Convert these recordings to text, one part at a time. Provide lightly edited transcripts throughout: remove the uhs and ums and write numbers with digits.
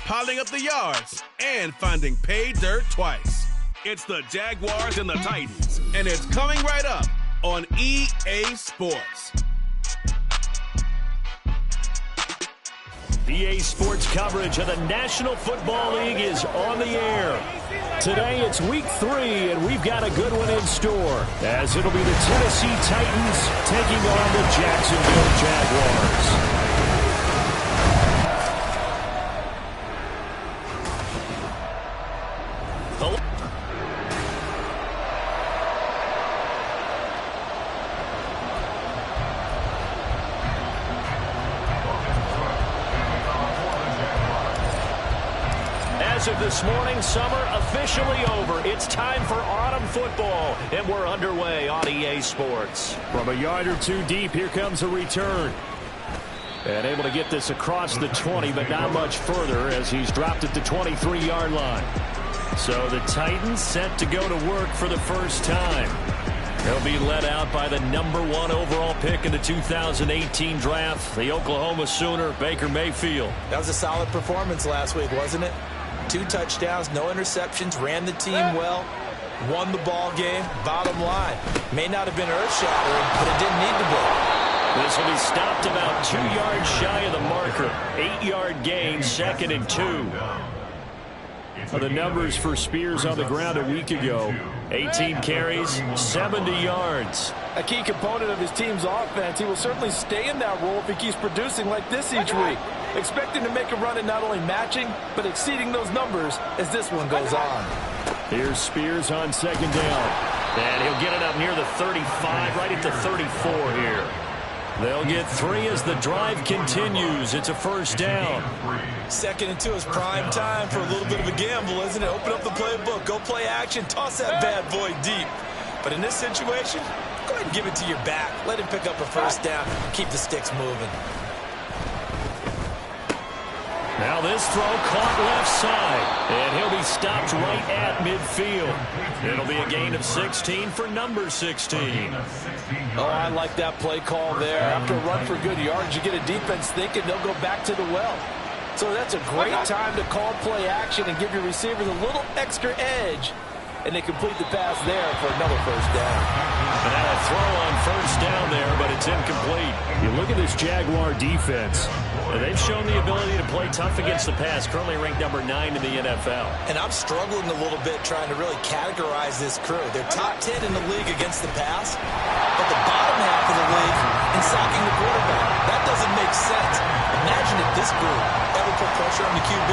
piling up the yards, and finding pay dirt twice. It's the Jaguars and the Titans, and it's coming right up on EA Sports. EA Sports coverage of the National Football League is on the air. Today it's week 3, and we've got a good one in store, as it'll be the Tennessee Titans taking on the Jacksonville Jaguars. As of this morning, summer officially over. It's time for autumn football, and we're underway on EA Sports. From a yard or two deep, here comes a return. And able to get this across the 20, but not much further as he's dropped at the 23-yard line. So the Titans set to go to work for the first time. They'll be led out by the #1 overall pick in the 2018 draft, the Oklahoma Sooner, Baker Mayfield. That was a solid performance last week, wasn't it? 2 touchdowns, no interceptions, ran the team well, won the ball game. Bottom line, may not have been earth-shattering, but it didn't need to be. This will be stopped about 2 yards shy of the marker. 8-yard gain, 2nd and 2. The numbers for Spears on the ground a week ago. 18 carries, 70 yards. A key component of his team's offense. He will certainly stay in that role if he keeps producing like this each week. Expecting to make a run at not only matching, but exceeding those numbers as this one goes on. Here's Spears on 2nd down. And he'll get it up near the 35, right at the 34 here. They'll get 3 as the drive continues. It's a first down. 2nd and 2 is prime time for a little bit of a gamble, isn't it? Open up the playbook, go play action, toss that bad boy deep. But in this situation, go ahead and give it to your back. Let him pick up a first down, keep the sticks moving. Now this throw caught left side, and he'll be stopped right at midfield. It'll be a gain of 16 for number 16. Oh, I like that play call there. After a run for good yards, you get a defense thinking they'll go back to the well. So that's a great time to call play action and give your receivers a little extra edge. And they complete the pass there for another first down. And a throw on first down there, but it's incomplete. You look at this Jaguar defense. They've shown the ability to play tough against the pass, currently ranked #9 in the NFL. And I'm struggling a little bit trying to really categorize this crew. They're top 10 in the league against the pass, but the bottom half of the league in sacking the quarterback. That doesn't make sense. Imagine if this group ever put pressure on the QB,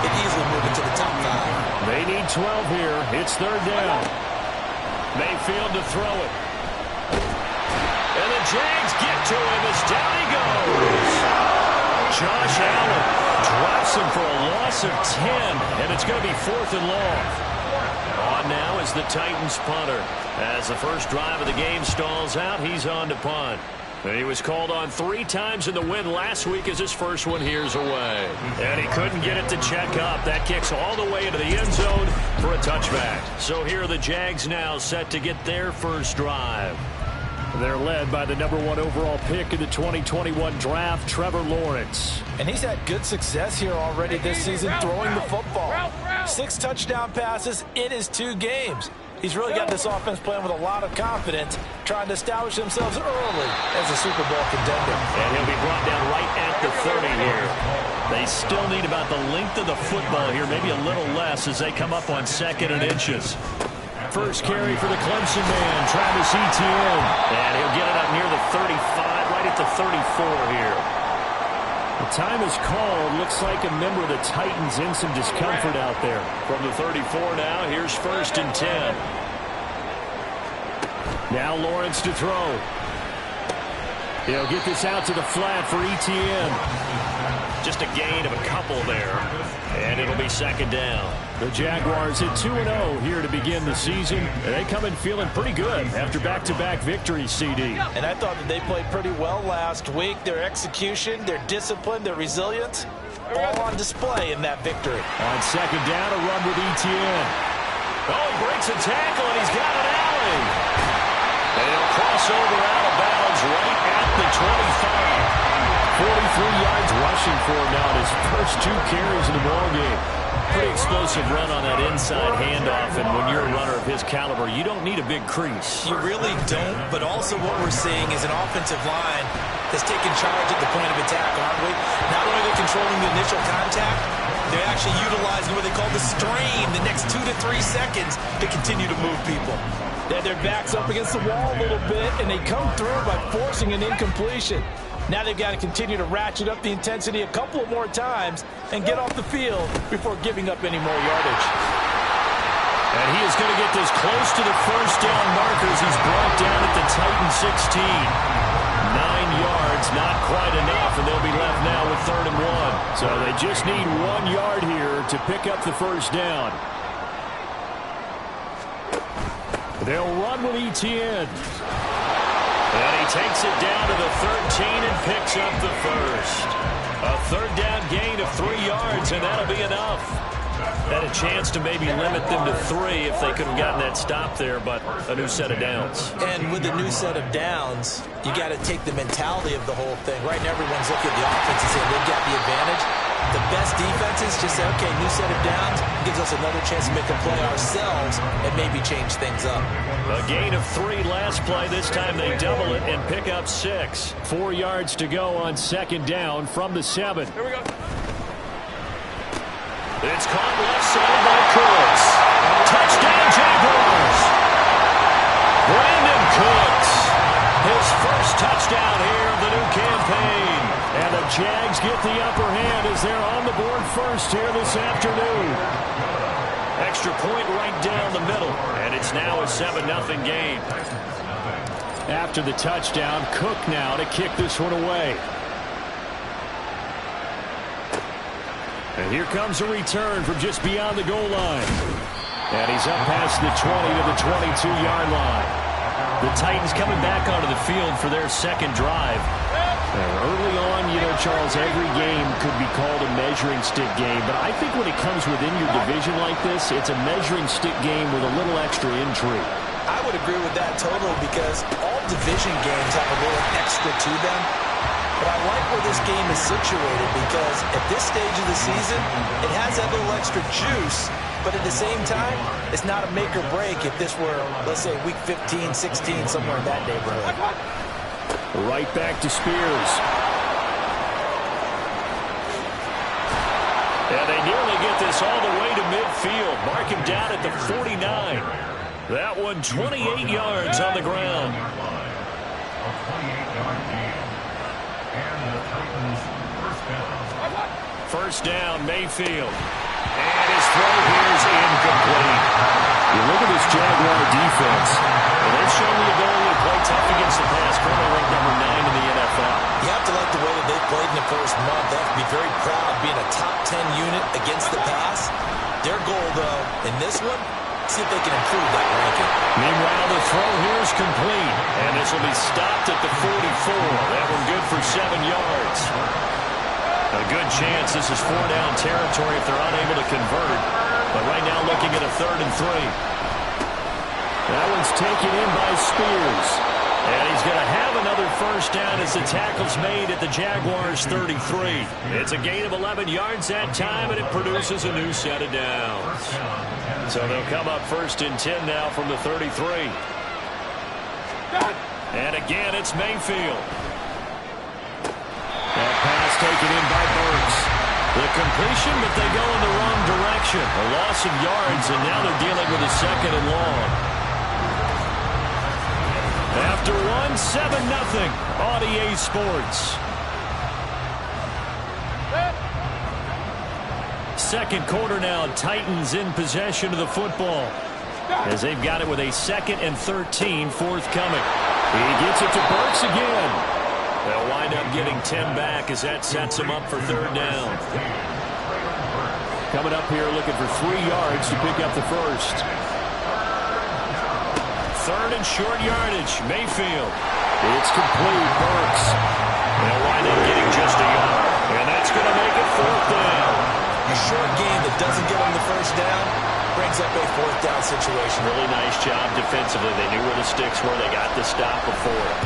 they'd easily move into the top 5. They need 12 here. It's 3rd down. Mayfield to throw it. And the Jags get to him as down he goes. Josh Allen drops him for a loss of 10, and it's going to be 4th and long. On now is the Titans punter. As the first drive of the game stalls out, he's on to punt. And he was called on 3 times in the win last week as his first one here's away. And he couldn't get it to check up. That kicks all the way into the end zone for a touchback. So here are the Jags now set to get their first drive. They're led by the #1 overall pick in the 2021 draft, Trevor Lawrence. And he's had good success here already this season throwing the football. 6 touchdown passes in his 2 games. He's really got this offense playing with a lot of confidence, trying to establish themselves early as a Super Bowl contender. And he'll be brought down right at the 30 here. They still need about the length of the football here, maybe a little less as they come up on 2nd and inches. First carry for the Clemson man, Travis Etienne. And he'll get it up near the 35, right at the 34 here. The time is called. Looks like a member of the Titans in some discomfort out there. From the 34 now, here's 1st and 10. Now Lawrence to throw. He'll get this out to the flat for Etienne. Just a gain of a couple there. And it'll be 2nd down. The Jaguars at 2-0 here to begin the season. And they come in feeling pretty good after back-to-back victories, CD. And I thought that they played pretty well last week. Their execution, their discipline, their resilience, all on display in that victory. On 2nd down, a run with Etienne. Oh, he breaks a tackle, and he's got an alley. And he'll cross over out of bounds right at the 25. 43 yards rushing for him now in his first 2 carries in the ballgame. Pretty explosive run on that inside handoff, and when you're a runner of his caliber, you don't need a big crease. You really don't, but also what we're seeing is an offensive line that's taking charge at the point of attack, aren't we? Not only are they controlling the initial contact, they're actually utilizing what they call the strain the next 2 to 3 seconds to continue to move people. They have their backs up against the wall a little bit, and they come through by forcing an incompletion. Now they've got to continue to ratchet up the intensity a couple of more times and get off the field before giving up any more yardage. And he is going to get this close to the first down markers. He's brought down at the Titan 16. 9 yards, not quite enough, and they'll be left now with 3rd and 1. So they just need 1 yard here to pick up the first down. They'll run with Etienne. And he takes it down to the 13 and picks up the first. A 3rd down gain of 3 yards, and that'll be enough. Had a chance to maybe limit them to 3 if they could have gotten that stop there, but a new set of downs. And with a new set of downs, you got to take the mentality of the whole thing. Right now, everyone's looking at the offense and saying they've got the advantage. The best defenses just say, okay, new set of downs gives us another chance to make a play ourselves and maybe change things up. A gain of 3 last play. This time they double it and pick up 6. 4 yards to go on 2nd down from the 7. Here we go. It's caught left side by Cooks. Touchdown, Jaguars. Brandon Cooks. His first touchdown here of the new campaign. And the Jags get the upper hand as they're on the board first here this afternoon. Extra point right down the middle. And it's now a 7-0 game. After the touchdown, Cook now to kick this one away. And here comes a return from just beyond the goal line. And he's up past the 20 to the 22-yard line. The Titans coming back onto the field for their 2nd drive. Early on, Charles, every game could be called a measuring stick game. But I think when it comes within your division like this, it's a measuring stick game with a little extra intrigue. I would agree with that totally because all division games have a little extra to them. But I like where this game is situated because at this stage of the season, it has that little extra juice. But at the same time, it's not a make or break if this were, let's say, week 15, 16, somewhere in that neighborhood. Right back to Spears. And they nearly get this all the way to midfield. Mark him down at the 49. That one 28 yards on the ground. First down, Mayfield. And his throw here is incomplete. You look at this Jaguar defense. And they've shown the ability to play tough against the pass. Currently ranked number 9 in the NFL. You have to like the way that they played in the first month. They have to be very proud being a top 10 unit against the pass. Their goal, though, in this one, see if they can improve that ranking. Meanwhile, the throw here is complete. And this will be stopped at the 44. That one good for 7 yards. A good chance this is 4-down territory if they're unable to convert. But right now looking at a 3rd and 3. That one's taken in by Spears. And he's going to have another first down as the tackle's made at the Jaguars' 33. It's a gain of 11 yards that time, and it produces a new set of downs. So they'll come up 1st and 10 now from the 33. And again, it's Mayfield. That pass taken in by Burks. The completion, but they go in the wrong direction. A loss of yards, and now they're dealing with a 2nd and long. After one, 7-0 on EA Sports. Second quarter now, Titans in possession of the football as they've got it with a 2nd and 13 forthcoming. He gets it to Burks again. They'll wind up getting 10 back as that sets them up for 3rd down. Coming up here looking for 3 yards to pick up the first. 3rd and short yardage, Mayfield. It's complete, Burks. They'll wind up getting just a yard. And that's going to make it 4th down. A short game that doesn't get them the first down brings up a fourth down situation. Really nice job defensively. They knew where the sticks were. They got the stop before it.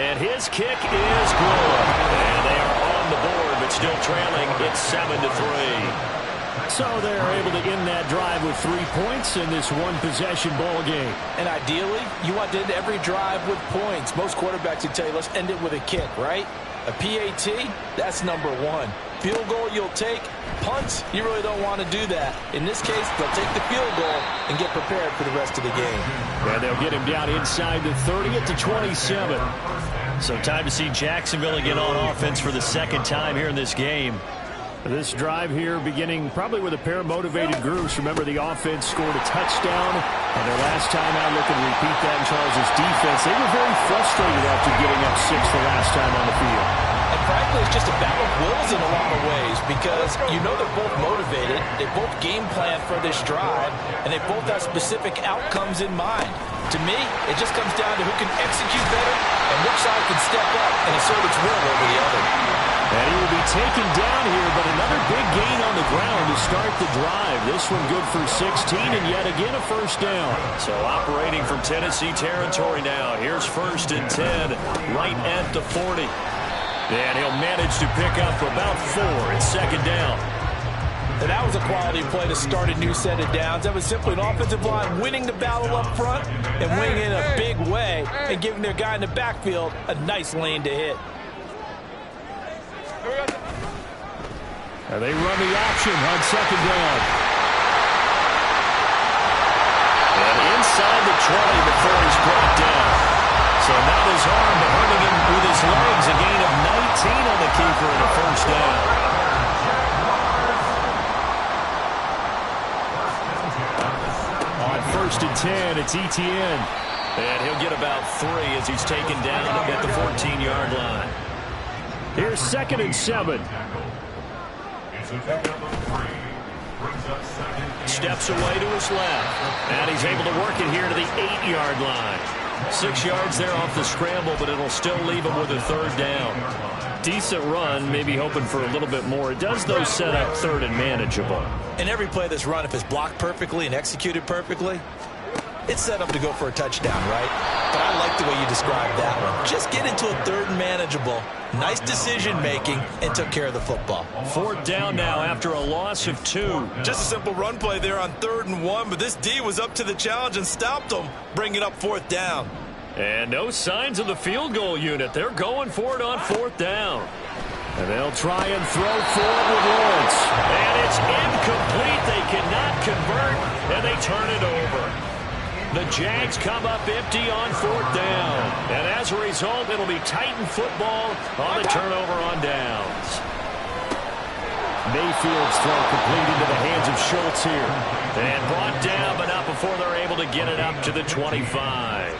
And his kick is good. And they are on the board, but still trailing. It's 7-3. So they're able to end that drive with 3 points in this one-possession ball game. And ideally, you want to end every drive with points. Most quarterbacks would tell you, let's end it with a kick, right? A PAT, that's number one. Field goal you'll take. Punts, you really don't want to do that. In this case, they'll take the field goal and get prepared for the rest of the game. And they'll get him down inside the 30 at the 27. So time to see Jacksonville get on offense for the second time here in this game. This drive here beginning probably with a pair of motivated groups. Remember, the offense scored a touchdown, and their last time out, looking to repeat that in Charles' defense. They were very frustrated after giving up 6 the last time on the field. And frankly, it's just a battle of wills in a lot of ways because you know they're both motivated, they both game plan for this drive, and they both have specific outcomes in mind. To me, it just comes down to who can execute better and which side can step up and assert its will over the other. And he will be taken down here, but another big gain on the ground to start the drive. This one good for 16, and yet again a first down. So operating from Tennessee territory now. Here's 1st and 10, right at the 40. And he'll manage to pick up about 4. It's 2nd down. And that was a quality play to start a new set of downs. That was simply an offensive line winning the battle up front and winning in a big way and giving their guy in the backfield a nice lane to hit. And they run the option on 2nd down. And inside the 20 before he's brought down. So not his arm, but hurting him with his legs. A gain of 19 on the keeper and a first down. On 1st and 10, it's Etienne. And he'll get about 3 as he's taken down at the 14-yard line. Here's 2nd and 7. Steps away to his left. And he's able to work it here to the 8-yard line. 6 yards there off the scramble, but it'll still leave him with a 3rd down. Decent run, maybe hoping for a little bit more. It does, though, set up 3rd and manageable. And every play that's run, if it's blocked perfectly and executed perfectly, it's set up to go for a touchdown, right? But I like the way you described that one. Just get into a 3rd and manageable. Nice decision-making and took care of the football. 4th down now after a loss of 2. Just a simple run play there on 3rd and 1, but this D was up to the challenge and stopped them, bringing up 4th down. And no signs of the field goal unit. They're going for it on 4th down. And they'll try and throw for it with Lawrence. And it's incomplete. They cannot convert, and they turn it over. The Jags come up empty on 4th down. And as a result, it'll be Titan football on the turnover on downs. Mayfield's throw complete into the hands of Schultz here. And brought down, but not before they're able to get it up to the 25.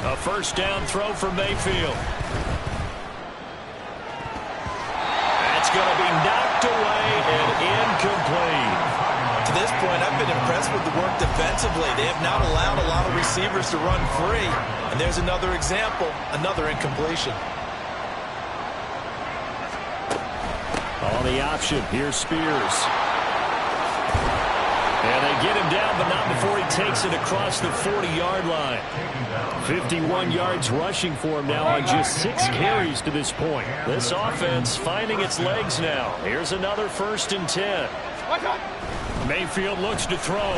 A 1st down throw for Mayfield. That's going to be knocked away and incomplete. To this point, I've been impressed with the work defensively. They have not allowed a lot of receivers to run free. And there's another example, another incompletion. On the option, here's Spears. And they get him down, but not before he takes it across the 40-yard line. 51 yards rushing for him now on just 6 carries to this point. This offense finding its legs now. Here's another 1st and 10. Mayfield looks to throw.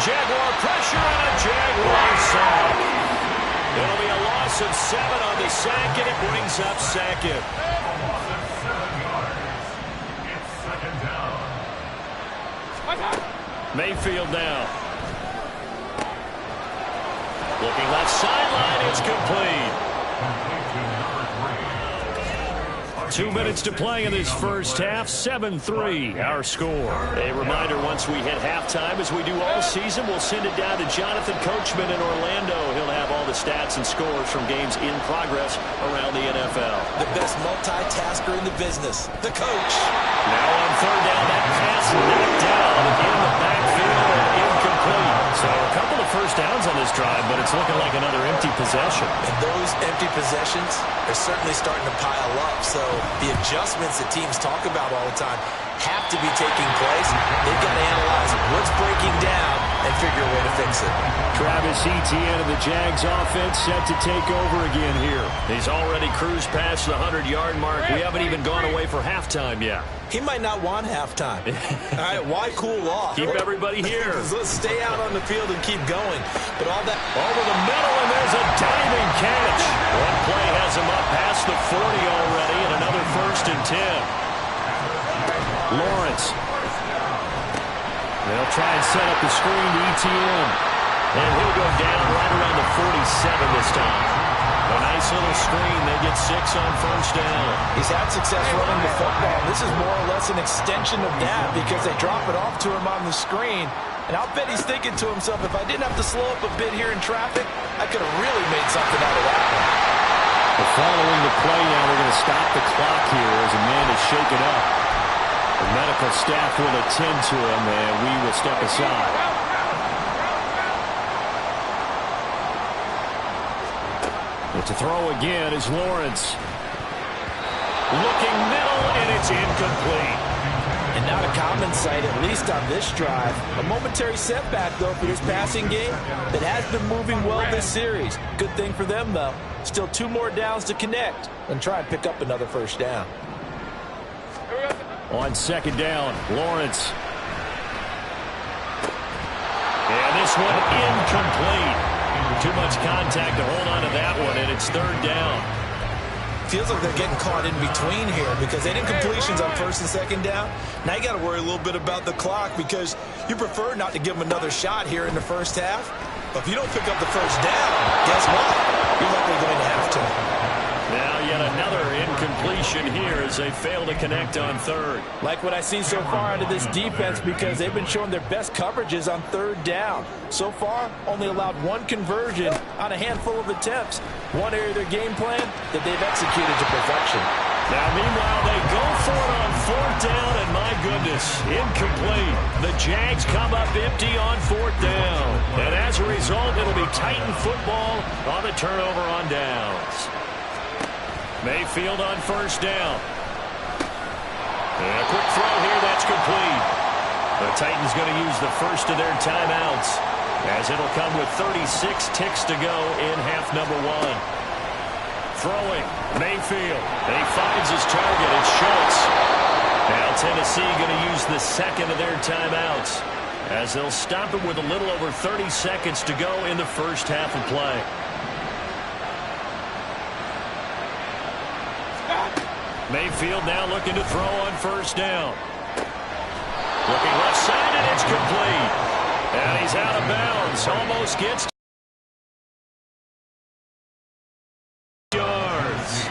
Jaguar pressure and a Jaguar sack. It'll be a loss of 7 on the sack, and it brings up 2nd. Mayfield now. Looking left sideline, it's complete. 2 minutes to play in this first half. 7-3 our score. A reminder, once we hit halftime, as we do all season, we'll send it down to Jonathan Coachman in Orlando. He'll have all the stats and scores from games in progress around the NFL. The best multitasker in the business, the coach. Now on 3rd down, that pass knocked down in the backfield and incomplete. So a couple of first downs on this drive, but it's looking like another empty possession. And those empty possessions are certainly starting to pile up. So the adjustments that teams talk about all the time have to be taking place. They've got to analyze what's breaking down and figure a way to fix it. Travis Etienne of the Jags offense set to take over again here. He's already cruised past the 100-yard mark. We haven't even gone away for halftime yet. He might not want halftime. All right, why cool off? Keep everybody here. Let's stay out on the field and keep going. But all that over the middle, and there's a diving catch. One play has him up past the 40 already, and another 1st and 10. Lawrence. They'll try and set up the screen to Etienne. And he'll go down right around the 47 this time. A nice little screen. They get 6 on 1st down. He's had success running the football. This is more or less an extension of that because they drop it off to him on the screen. And I'll bet he's thinking to himself, if I didn't have to slow up a bit here in traffic, I could have really made something out of that one. But following the play now, they're going to stop the clock here as a man is shaken up. The medical staff will attend to him, and we will step aside. To throw again is Lawrence. Looking middle, and it's incomplete. And not a common sight, at least on this drive. A momentary setback, though, for this passing game that has been moving well this series. Good thing for them, though. Still 2 more downs to connect and try and pick up another 1st down. On 2nd down, Lawrence. And this one incomplete. Too much contact to hold on to that one, and it's 3rd down. Feels like they're getting caught in between here because they didn't completions on 1st and 2nd down. Now you got to worry a little bit about the clock because you prefer not to give them another shot here in the 1st half. But if you don't pick up the 1st down, guess what? You're likely going to have to. Now yet another incompletion here as they fail to connect on 3rd. Like what I see so far out of this defense because they've been showing their best coverages on 3rd down. So far, only allowed 1 conversion on a handful of attempts. One area of their game plan that they've executed to perfection. Now, meanwhile, they go for it on 4th down, and my goodness, incomplete. The Jags come up empty on 4th down. And as a result, it'll be Titan football on the turnover on downs. Mayfield on 1st down. And a quick throw here, that's complete. The Titans going to use the first of their timeouts as it'll come with 36 ticks to go in half number 1. Throwing, Mayfield. He finds his target. It's Schultz. Now Tennessee going to use the 2nd of their timeouts as they'll stop it with a little over 30 seconds to go in the 1st half of play. Mayfield now looking to throw on 1st down. Looking left side, and it's complete. And he's out of bounds. Almost gets yards.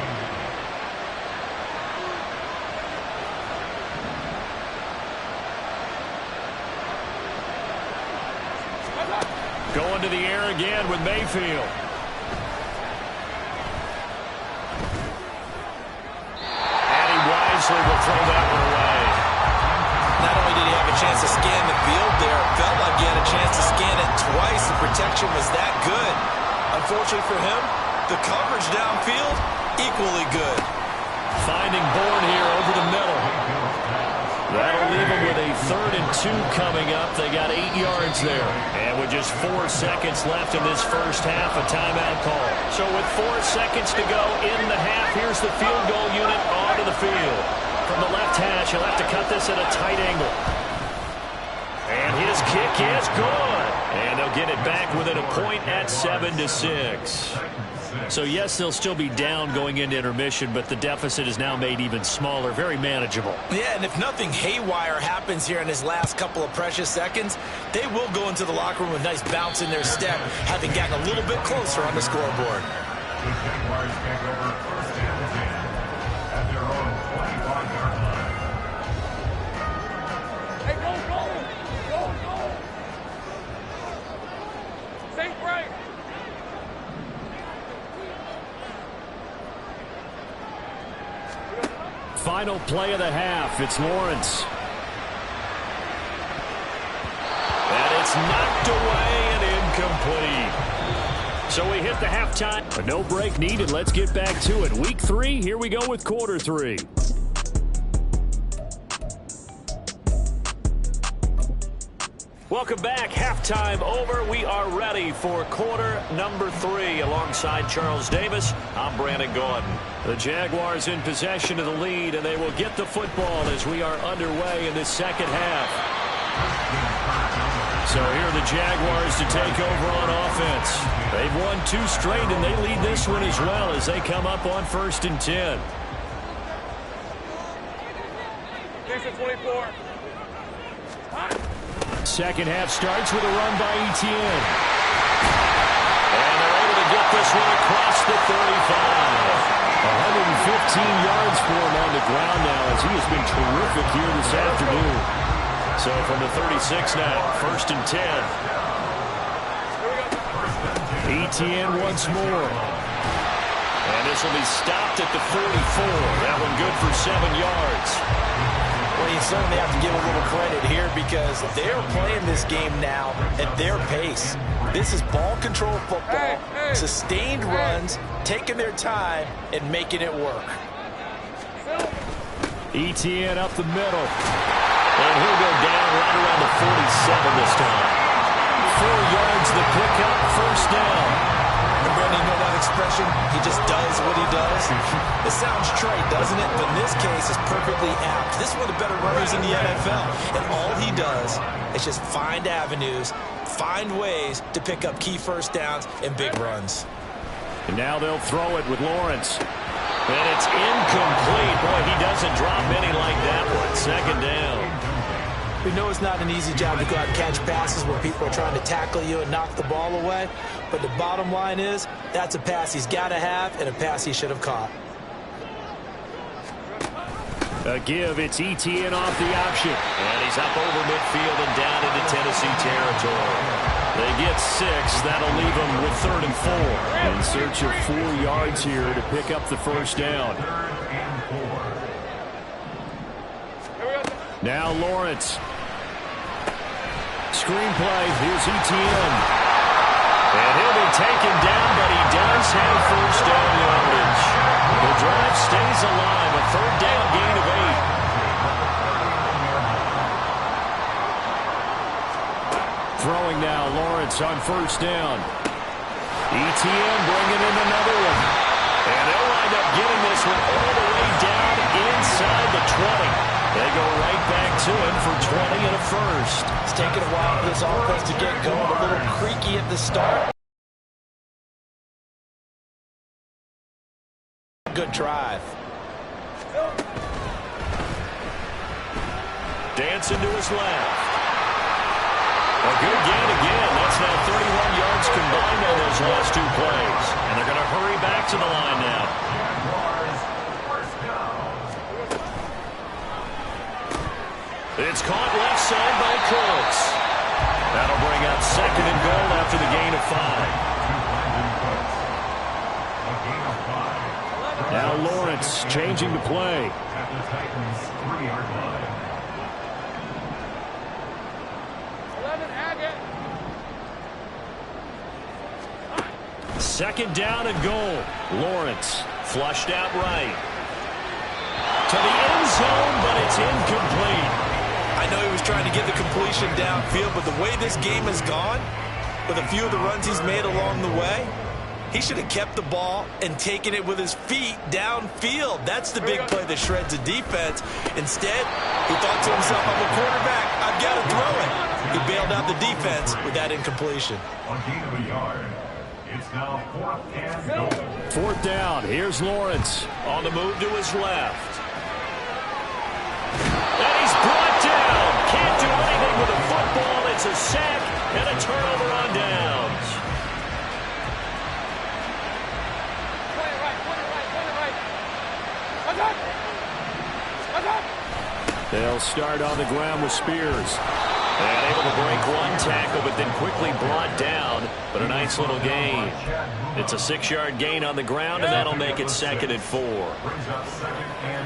Going to the air again with Mayfield. Will throw that one away. Not only did he have a chance to scan the field there, it felt like he had a chance to scan it twice. The protection was that good. Unfortunately for him, the coverage downfield, equally good. Finding Bourne here over the middle. That'll leave them with a 3rd and 2 coming up. They got 8 yards there. And with just 4 seconds left in this 1st half, a timeout call. So with 4 seconds to go in the half, here's the field goal unit onto the field. From the left hash, he'll have to cut this at a tight angle. And his kick is good. And they'll get it back within a point at 7-6. So, yes, they'll still be down going into intermission, but the deficit is now made even smaller, very manageable. Yeah, and if nothing haywire happens here in his last couple of precious seconds, they will go into the locker room with a nice bounce in their step, having gotten a little bit closer on the scoreboard. Final play of the half. It's Lawrence. That is It's knocked away and incomplete. So we hit the halftime. A no break needed. Let's get back to it. Week 3, here we go with quarter 3. Welcome back. Halftime over. We are ready for quarter number 3. Alongside Charles Davis, I'm Brandon Gordon. The Jaguars in possession of the lead, and they will get the football as we are underway in this second half. So here are the Jaguars to take over on offense. They've won 2 straight, and they lead this one as well as they come up on 1st and 10. Here's 24. Second half starts with a run by Etienne. And they're able to get this one across the 35. 115 yards for him on the ground now as he has been terrific here this afternoon. So from the 36 now, 1st and 10. Etienne once more. And this will be stopped at the 44. That one good for 7 yards. Well, you certainly have to give a little credit here because they're playing this game now at their pace. This is ball control football, sustained runs, taking their time, and making it work. Etienne up the middle. And he'll go down right around the 47 this time. 4 yards the pickup, 1st down. And Brandon, you know that expression? He just does what he does. It sounds trite, doesn't it? But in this case, it's perfectly apt. This is one of the better runners in the NFL. And all he does is just find avenues, find ways to pick up key 1st downs and big runs. And now they'll throw it with Lawrence. And it's incomplete. Boy, he doesn't drop any like that one. 2nd down. We know it's not an easy job to go out and catch passes where people are trying to tackle you and knock the ball away. But the bottom line is, that's a pass he's got to have and a pass he should have caught. A give, it's Etienne off the option. And he's up over midfield and down into Tennessee territory. They get 6. That'll leave them with 3rd and 4. In search of 4 yards here to pick up the 1st down. Now Lawrence. Screenplay, here's Etienne. And he'll be taken down, but he does have 1st down yardage. The drive stays alive, a 3rd down gain of 8. Throwing now, Lawrence on 1st down. Etienne bringing in another one. And they'll wind up getting this one all the way down inside the 20. They go right back to him for 20 and a 1st. It's taken a while for this offense to get going, a little creaky at the start. Good drive. Dancing to his left. A good gain again. That's now 31 yards combined on those last 2 plays. And they're going to hurry back to the line now. It's caught left side by Cooks. That'll bring up 2nd and goal after the gain of 5. Now Lawrence changing the play. Second down and goal. Lawrence Flushed out right. to the end zone, but it's incomplete. I know he was trying to get the completion downfield, but the way this game has gone, with a few of the runs he's made along the way, he should have kept the ball and taken it with his feet downfield. That's the big play that shreds a defense. Instead, he thought to himself, I'm a quarterback, I've got to throw it. He bailed out the defense with that incompletion. On gain of a yard. It's now 4th and goal. 4th down. Here's Lawrence. On the move to his left. And he's brought down. Can't do anything with a football. It's a sack and a turnover on downs. They'll start on the ground with Spears. And able to break one tackle, but then quickly brought down. But a nice little gain. It's a 6-yard gain on the ground, and that'll make it 2nd and 4. Brings up 2nd and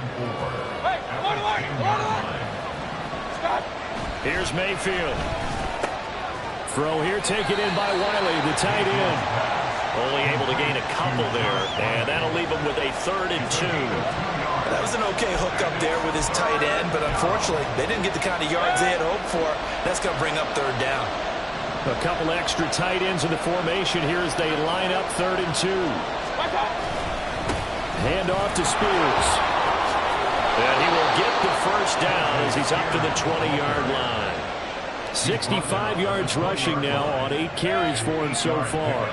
4. Here's Mayfield. Throw here taken in by Wiley, the tight end. Only able to gain a couple there, and that'll leave him with a 3rd and 2. That was an okay hookup there with his tight end, but unfortunately, they didn't get the kind of yards they had hoped for. That's going to bring up 3rd down. A couple extra tight ends in the formation here as they line up 3rd and 2. Hand off to Spears. And he will get the first down as he's up to the 20-yard line. 65 yards rushing now on 8 carries for him so far.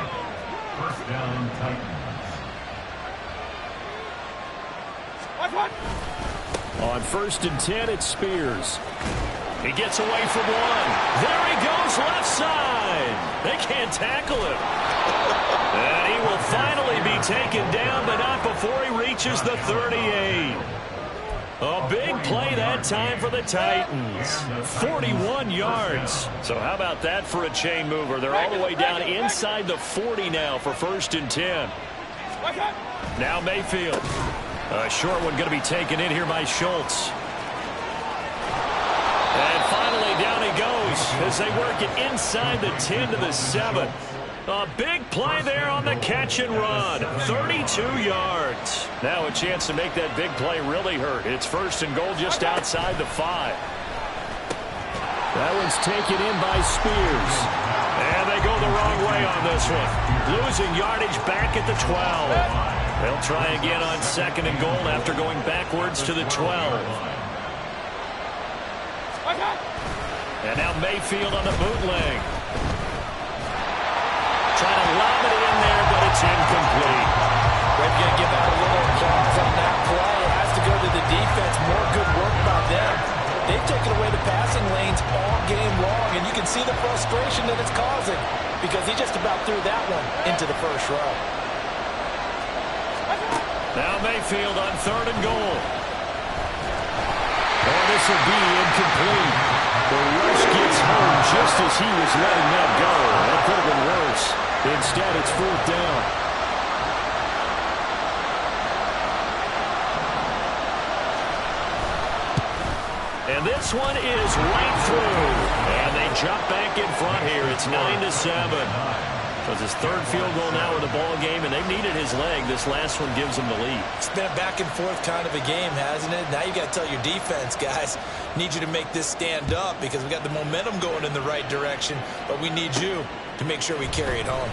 First down, Titans. On 1st and 10, it's Spears. He gets away from one. There he goes, left side. They can't tackle him. And he will finally be taken down, but not before he reaches the 38. A big play that time for the Titans. 41 yards. So how about that for a chain mover? They're all the way down inside the 40 now for 1st and 10. Now Mayfield. A short one going to be taken in here by Schultz. And finally down he goes as they work it inside the 10 to the 7. A big play there on the catch and run. 32 yards. Now a chance to make that big play really hurt. It's 1st and goal just outside the 5. That one's taken in by Spears. And they go the wrong way on this one. Losing yardage back at the 12. They'll try again on 2nd and goal after going backwards to the 12. And now Mayfield on the bootleg. Trying to lob it in there, but it's incomplete. We're going to give out a little applause on that play. It has to go to the defense. More good work by them. They've taken away the passing lanes all game long, and you can see the frustration that it's causing because he just about threw that one into the first row. Now Mayfield on 3rd and goal. And this will be incomplete. The rush gets home just as he was letting that go. That could have been worse. Instead, it's 4th down. And this one is right through. And they jump back in front here. It's 9-7. It's his 3rd field goal now in the ball game, and they've needed his leg. This last one gives them the lead. It's been a back and forth kind of a game, hasn't it? Now you got to tell your defense, guys, need you to make this stand up because we got the momentum going in the right direction, but we need you to make sure we carry it home.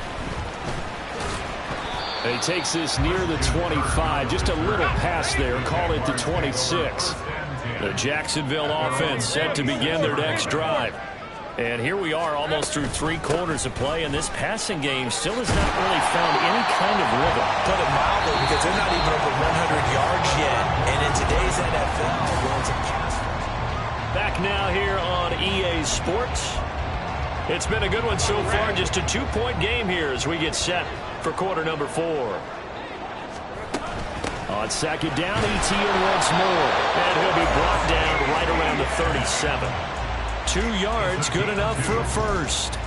He takes this near the 25, just a little pass there, call it the 26. The Jacksonville offense set to begin their next drive. And here we are almost through 3 quarters of play, and this passing game still has not really found any kind of rhythm. Put it mildly, because they're not even over 100 yards yet. And in today's NFL, it's impossible. Back now here on EA Sports. It's been a good one so far, just a 2-point game here as we get set for quarter number 4. On 2nd down, ETN once more. And he'll be brought down right around the 37. 2 yards, good enough for a first.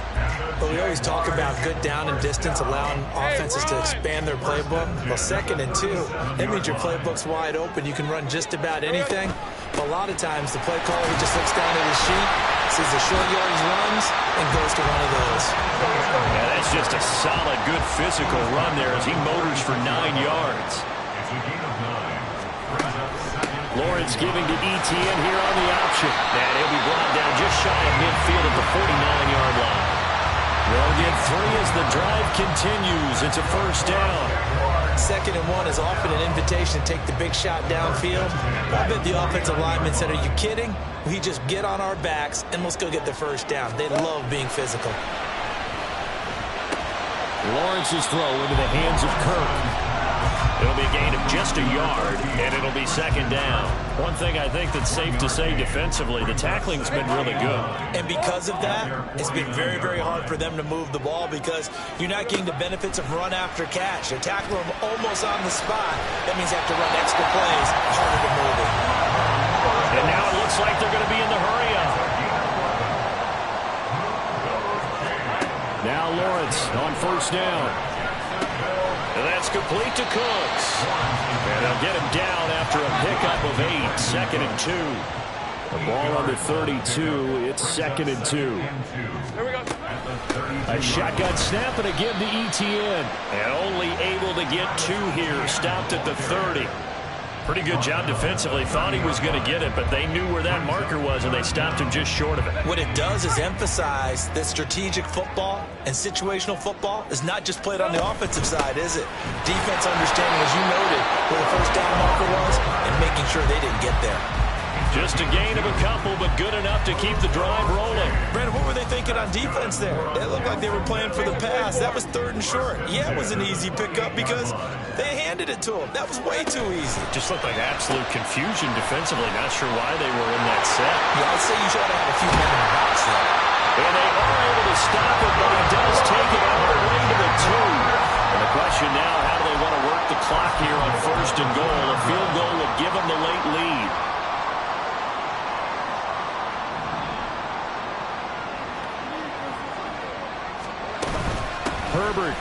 But we always talk about good down and distance, allowing offenses to expand their playbook. Well, 2nd and 2, that means your playbook's wide open. You can run just about anything. But a lot of times, the play caller, he just looks down at his sheet, sees the short yardage runs, and goes to one of those. Yeah, that's just a solid, good physical run there as he motors for 9 yards. Lawrence giving to ETN here on the option. And he'll be brought down just shy of midfield at the 49-yard line. They'll get 3 as the drive continues. It's a first down. 2nd and 1 is often an invitation to take the big shot downfield. I bet the offensive linemen said, are you kidding? We just get on our backs and let's go get the first down. They love being physical. Lawrence's throw into the hands of Kirk. It'll be a gain of just a yard, and it'll be 2nd down. One thing I think that's safe to say defensively, the tackling's been really good. And because of that, it's been very, very hard for them to move the ball because you're not getting the benefits of run after catch. They're tackling them almost on the spot. That means they have to run extra plays, harder to move it. And now it looks like they're going to be in the hurry-up. Now Lawrence on 1st down. And that's complete to Cooks. And they'll get him down after a pickup of 8, 2nd and 2. The ball on the 32. It's 2nd and 2. A shotgun snap and again to ETN. And only able to get 2 here. Stopped at the 30. Pretty good job defensively. Thought he was going to get it, but they knew where that marker was, and they stopped him just short of it. What it does is emphasize that strategic football and situational football is not just played on the offensive side, is it? Defense understanding, as you noted, where the first down marker was and making sure they didn't get there. Just a gain of a couple, but good enough to keep the drive rolling. Brandon, what were they thinking on defense there? It looked like they were playing for the pass. That was 3rd and short. Yeah, it was an easy pickup because they handed it to them. That was way too easy. Just looked like absolute confusion defensively. Not sure why they were in that set. Yeah, I'd say you should have had a few men in the box there. And they are able to stop it, but he does take it all the way to the 2. And the question now, how do they want to work the clock here on 1st and goal? A field goal would give them the late lead. Herbert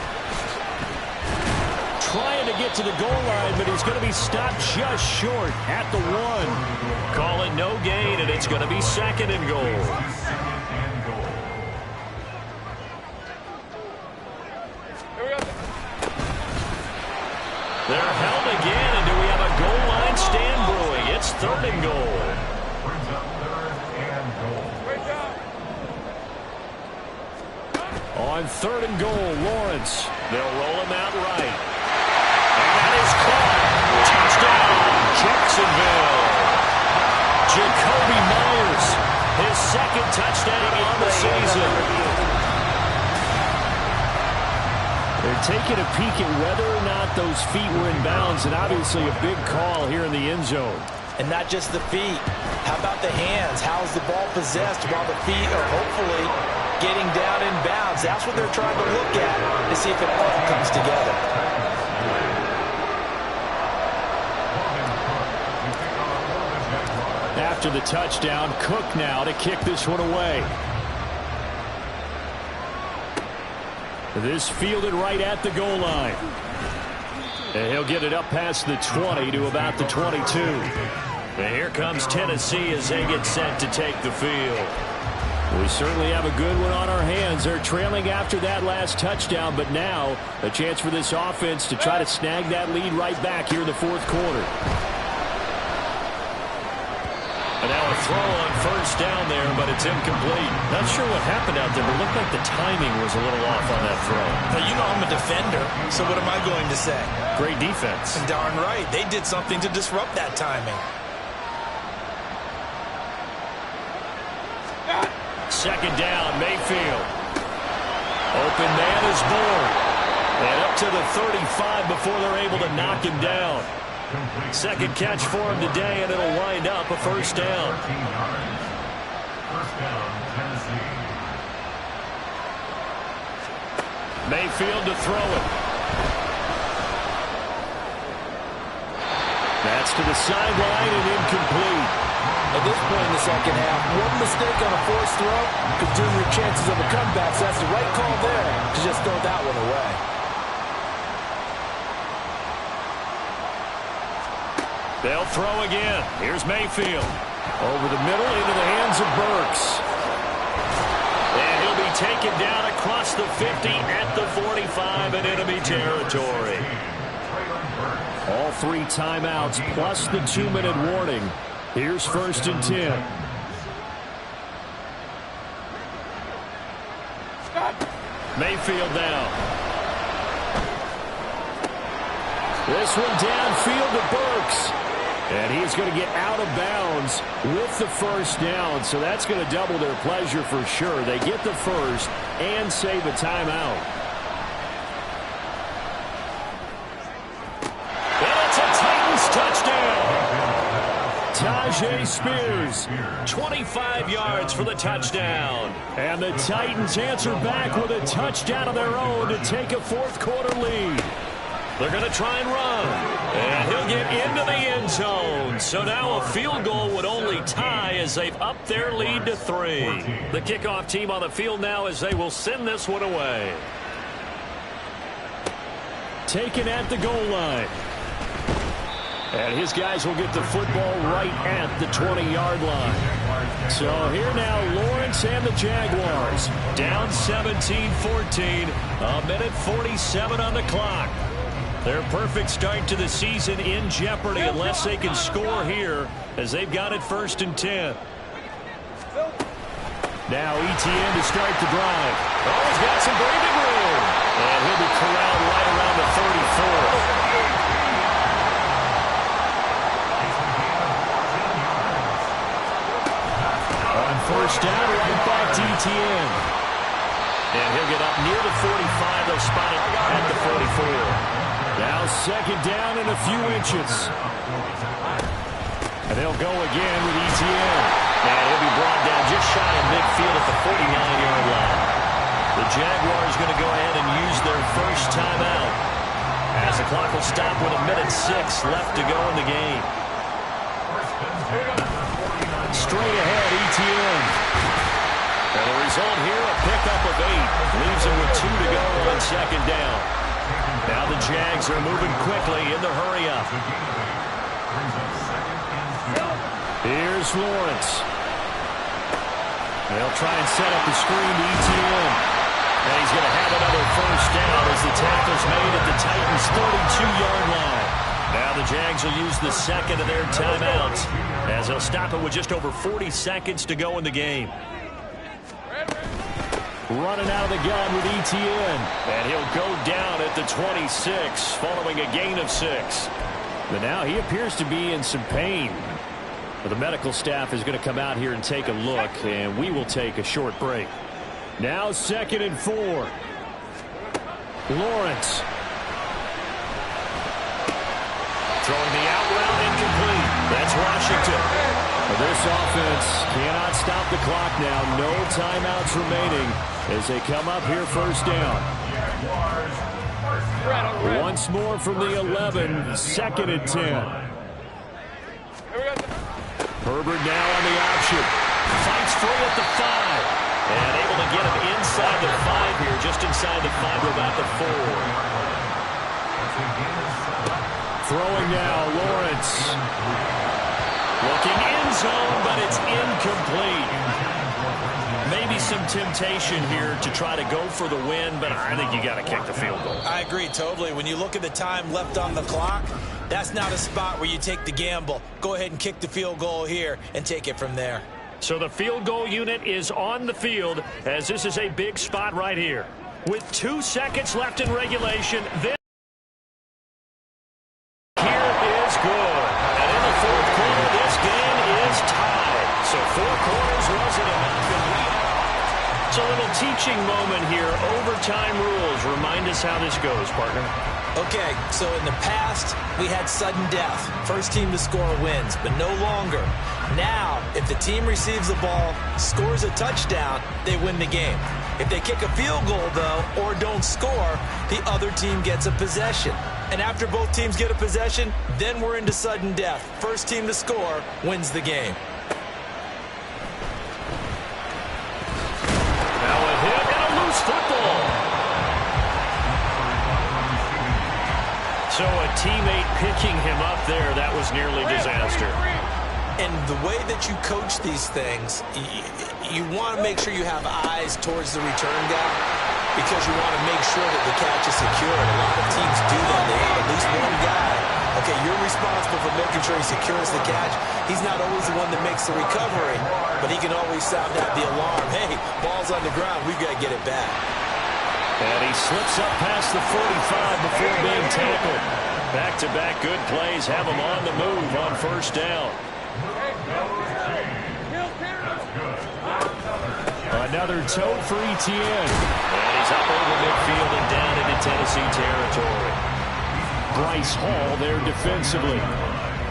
trying to get to the goal line, but he's going to be stopped just short at the 1. Call it no gain, and it's going to be 2nd and goal. They're held again, and do we have a goal line stand brewing? It's 3rd and goal. On 3rd and goal, Lawrence. They'll roll him out right. And that is caught. Touchdown, Jacksonville. Jacoby Myers, his 2nd touchdown on the season. They're taking a peek at whether or not those feet were in bounds, and obviously a big call here in the end zone. And not just the feet. How about the hands? How's the ball possessed while the feet are hopefully getting down in bounds? That's what they're trying to look at to see if it all comes together. After the touchdown, Cook now to kick this one away. This fielded right at the goal line. And he'll get it up past the 20 to about the 22. And here comes Tennessee as they get set to take the field. We certainly have a good one on our hands. They're trailing after that last touchdown, but now a chance for this offense to try to snag that lead right back here in the 4th quarter. And now a throw on 1st down there, but it's incomplete. Not sure what happened out there, but it looked like the timing was a little off on that throw. Now, you know I'm a defender, so what am I going to say? Great defense. And darn right, they did something to disrupt that timing. 2nd down, Mayfield. Open man is Bourne. And up to the 35 before they're able to knock him down. 2nd catch for him today, and it'll wind up a 1st down. Mayfield to throw it. That's to the sideline and incomplete. At this point in the 2nd half, one mistake on a forced throw could doom your chances of a comeback. So that's the right call there to just throw that one away. They'll throw again. Here's Mayfield. Over the middle into the hands of Burks. And he'll be taken down across the 50 at the 45 in enemy territory. All 3 timeouts plus the 2-minute warning. Here's 1st and 10. Mayfield now. This one downfield to Burks. And he's going to get out of bounds with the 1st down. So that's going to double their pleasure for sure. They get the 1st and save a timeout. And it's a Titans touchdown. Tajay Spears. 25 yards for the touchdown. And the Titans answer back with a touchdown of their own to take a 4th quarter lead. They're going to try and run. And he'll get into the end zone. So now a field goal would only tie as they've upped their lead to 3. The kickoff team on the field now as they will send this one away. Taken at the goal line. And his guys will get the football right at the 20-yard line. So here now, Lawrence and the Jaguars. Down 17-14, a minute 47 on the clock. Their perfect start to the season in jeopardy unless they can score here, as they've got it 1st and 10. Now ETN to start the drive. Oh, he's got some breathing room. And he'll be corralled right around the 34. On 1st down, right back to ETN. And he'll get up near the 45. They'll spot it at the 44. Now 2nd down and a few inches. And they'll go again with ETN. And he'll be brought down just shy of midfield at the 49-yard line. The Jaguars going to go ahead and use their first timeout, as the clock will stop with a minute 6 left to go in the game. Straight ahead, ETN. And the result here, a pickup of 8. Leaves him with 2 to go on 2nd down. Now the Jags are moving quickly in the hurry-up. Here's Lawrence. They'll try and set up the screen to ETN. And he's going to have another 1st down as the tackle's made at the Titans' 32-yard line. Now the Jags will use the 2nd of their timeouts, as they'll stop it with just over 40 seconds to go in the game. Running out of the gun with ETN. And he'll go down at the 26, following a gain of 6. But now he appears to be in some pain. But the medical staff is going to come out here and take a look, and we will take a short break. Now 2nd and 4. Lawrence. Throwing the out route incomplete. That's Washington. This offense cannot stop the clock now. No timeouts remaining as they come up here 1st down. Once more from the 11, 2nd and 10. Herbert now on the option. Fights free at the 5. And able to get him inside the 5 here, just inside the 5 to about the 4. Throwing now, Lawrence. Looking end zone, but it's incomplete. Maybe some temptation here to try to go for the win, but I think you got to kick the field goal. I agree totally. When you look at the time left on the clock, that's not a spot where you take the gamble. Go ahead and kick the field goal here and take it from there. So the field goal unit is on the field, as this is a big spot right here. With 2 seconds left in regulation, this here is good. And in the 4th quarter, this game is tied. So 4 quarters wasn't enough, and we are. So a little teaching moment here. Overtime rules. Remind us how this goes, partner. Okay, so in the past, we had sudden death. First team to score wins, but no longer. Now, if the team receives the ball, scores a touchdown, they win the game. If they kick a field goal, though, or don't score, the other team gets a possession. And after both teams get a possession, then we're into sudden death. First team to score wins the game. Now a hit and a loose football. So a teammate picking him up there, that was nearly disaster. And the way that you coach these things, you want to make sure you have eyes towards the return guy, because you want to make sure that the catch is secure. And a lot of teams do that. They have at least one guy. Okay, you're responsible for making sure he secures the catch. He's not always the one that makes the recovery, but he can always sound out the alarm. Hey, ball's on the ground. We've got to get it back. And he slips up past the 45 before being tackled. Back-to-back good plays have him on the move on 1st down. Another toe for ETN. And he's up over midfield and down into Tennessee territory. Bryce Hall there defensively.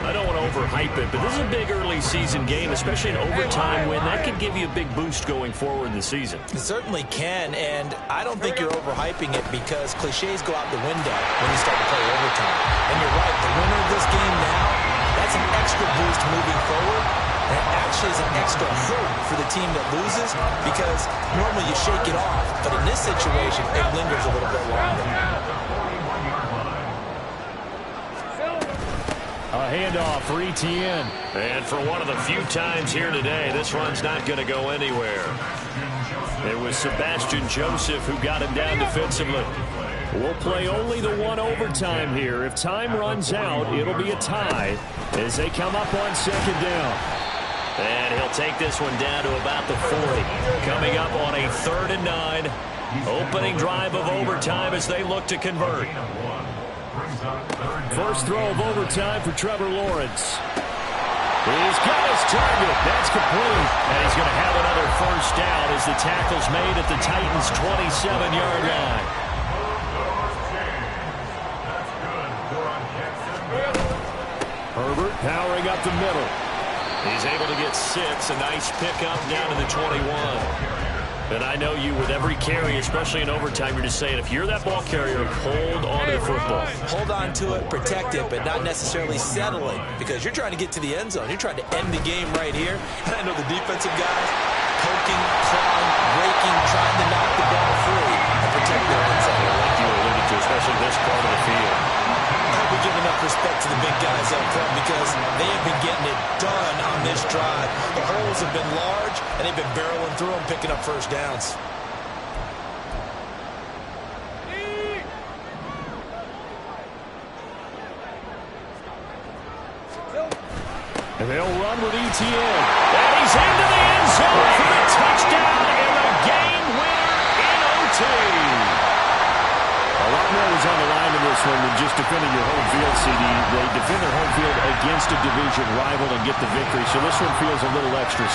I don't want to overhype it, but this is a big early season game, especially an overtime win. That could give you a big boost going forward in the season. It certainly can, and I don't think you're overhyping it, because cliches go out the window when you start to play overtime. And you're right, the winner of this game now, that's an extra boost moving forward. And it actually is an extra hurt for the team that loses, because normally you shake it off, but in this situation, it lingers a little bit longer. A handoff for ETN. And for one of the few times here today, this run's not going to go anywhere. It was Sebastian Joseph who got him down defensively. We'll play only the one overtime here. If time runs out, it'll be a tie as they come up on second down. And he'll take this one down to about the 40. Coming up on a 3rd and 9. Opening drive of overtime as they look to convert. First throw of overtime for Trevor Lawrence. He's got his target. That's complete. And he's going to have another first down as the tackle's made at the Titans' 27-yard line. Herbert powering up the middle. He's able to get 6. A nice pickup down to the 21. And I know you, with every carry, especially in overtime, you're just saying, if you're that ball carrier, hold on to the football. Hold on to it, protect it, but not necessarily settle it, because you're trying to get to the end zone. You're trying to end the game right here. And I know the defensive guys poking, clawing, breaking, trying to knock the ball free and protect their end zone. Like you alluded to, especially this part of the field. I hope we give enough respect to the big guys up front because they have been getting it done on this drive. The holes have been large, and they've been barreling through them, picking up first downs. And they'll run with ETN. And he's into the end zone for the touchdown and the game winner in OT. A lot more was on the line in this one than just defending your home field, CD. They defend their home field against a division rival and get the victory, so this one feels a little extra special.